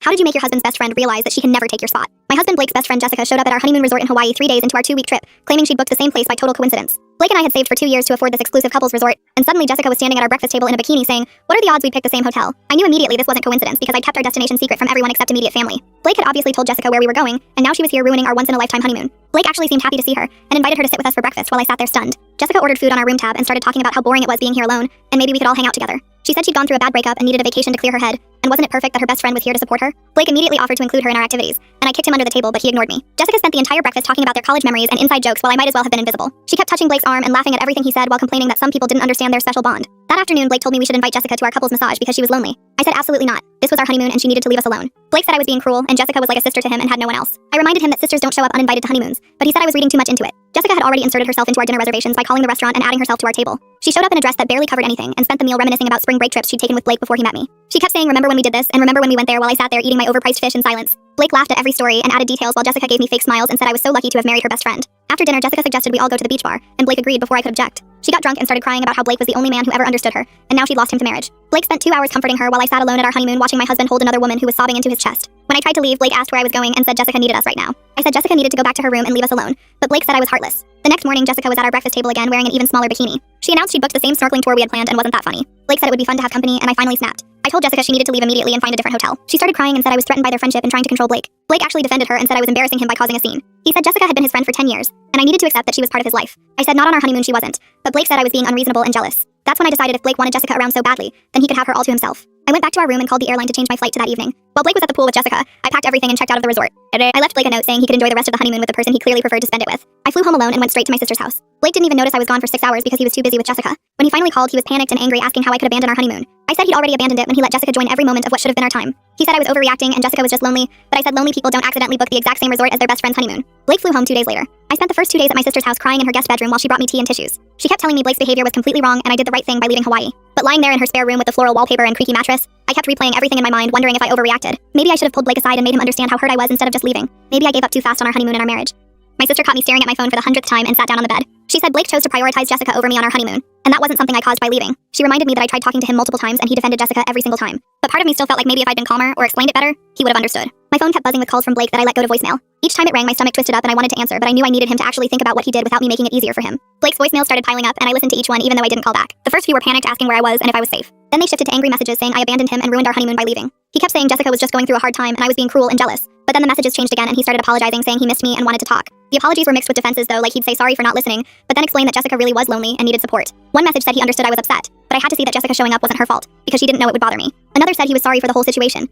How did you make your husband's best friend realize that she can never take your spot? My husband Blake's best friend Jessica showed up at our honeymoon resort in Hawaii 3 days into our 2-week trip, claiming she'd booked the same place by total coincidence. Blake and I had saved for 2 years to afford this exclusive couples resort, and suddenly Jessica was standing at our breakfast table in a bikini saying, "What are the odds we picked the same hotel?" I knew immediately this wasn't coincidence because I'd kept our destination secret from everyone except immediate family. Blake had obviously told Jessica where we were going, and now she was here ruining our once-in-a-lifetime honeymoon. Blake actually seemed happy to see her, and invited her to sit with us for breakfast while I sat there stunned. Jessica ordered food on our room tab and started talking about how boring it was being here alone, and maybe we could all hang out together. She said she'd gone through a bad breakup and needed a vacation to clear her head, and wasn't it perfect that her best friend was here to support her? Blake immediately offered to include her in our activities, and I kicked him under the table, but he ignored me. Jessica spent the entire breakfast talking about their college memories and inside jokes while I might as well have been invisible. She kept touching Blake's arm and laughing at everything he said while complaining that some people didn't understand their special bond. That afternoon, Blake told me we should invite Jessica to our couples massage because she was lonely. I said absolutely not. This was our honeymoon and she needed to leave us alone. Blake said I was being cruel and Jessica was like a sister to him and had no one else. I reminded him that sisters don't show up uninvited to honeymoons, but he said I was reading too much into it. Jessica had already inserted herself into our dinner reservations by calling the restaurant and adding herself to our table. She showed up in a dress that barely covered anything and spent the meal reminiscing about spring break trips she'd taken with Blake before he met me. She kept saying, "Remember when we did this?" and "Remember when we went there?" while I sat there eating my overpriced fish in silence. Blake laughed at every story and added details while Jessica gave me fake smiles and said I was so lucky to have married her best friend. After dinner, Jessica suggested we all go to the beach bar, and Blake agreed before I could object. She got drunk and started crying about how Blake was the only man who ever understood her, and now she'd lost him to marriage. Blake spent 2 hours comforting her while I sat alone at our honeymoon watching my husband hold another woman who was sobbing into his chest. When I tried to leave, Blake asked where I was going and said Jessica needed us right now. I said Jessica needed to go back to her room and leave us alone, but Blake said I was heartless. The next morning, Jessica was at our breakfast table again wearing an even smaller bikini. She announced she'd booked the same snorkeling tour we had planned and wasn't that funny. Blake said it would be fun to have company, and I finally snapped. I told Jessica she needed to leave immediately and find a different hotel. She started crying and said I was threatened by their friendship and trying to control Blake. Blake actually defended her and said I was embarrassing him by causing a scene. He said Jessica had been his friend for 10 years, and I needed to accept that she was part of his life. I said not on our honeymoon she wasn't, but Blake said I was being unreasonable and jealous. That's when I decided if Blake wanted Jessica around so badly, then he could have her all to himself. I went back to our room and called the airline to change my flight to that evening. While Blake was at the pool with Jessica, I packed everything and checked out of the resort. I left Blake a note saying he could enjoy the rest of the honeymoon with the person he clearly preferred to spend it with. I flew home alone and went straight to my sister's house. Blake didn't even notice I was gone for 6 hours because he was too busy with Jessica. When he finally called, he was panicked and angry, asking how I could abandon our honeymoon. I said he'd already abandoned it when he let Jessica join every moment of what should have been our time. He said I was overreacting and Jessica was just lonely, but I said lonely people don't accidentally book the exact same resort as their best friend's honeymoon. Blake flew home 2 days later. I spent the first 2 days at my sister's house crying in her guest bedroom while she brought me tea and tissues. She kept telling me Blake's behavior was completely wrong and I did the right thing by leaving Hawaii. But lying there in her spare room with the floral wallpaper and creaky mattress, I kept replaying everything in my mind, wondering if I overreacted. Maybe I should have pulled Blake aside and made him understand how hurt I was instead of just leaving. Maybe I gave up too fast on our honeymoon and our marriage. My sister caught me staring at my phone for the 100th time and sat down on the bed. She said Blake chose to prioritize Jessica over me on our honeymoon, and that wasn't something I caused by leaving. She reminded me that I tried talking to him multiple times and he defended Jessica every single time. But part of me still felt like maybe if I'd been calmer or explained it better, he would have understood. My phone kept buzzing with calls from Blake that I let go to voicemail. Each time it rang, my stomach twisted up and I wanted to answer, but I knew I needed him to actually think about what he did without me making it easier for him. Blake's voicemail started piling up and I listened to each one even though I didn't call back. The first few were panicked asking where I was and if I was safe. Then they shifted to angry messages saying I abandoned him and ruined our honeymoon by leaving. He kept saying Jessica was just going through a hard time and I was being cruel and jealous. But then the messages changed again and he started apologizing, saying he missed me and wanted to talk. The apologies were mixed with defenses though, like he'd say sorry for not listening, but then explain that Jessica really was lonely and needed support. One message said he understood I was upset, but I had to see that Jessica showing up wasn't her fault, because she didn't know it would bother me. Another said he was sorry for the whole situation,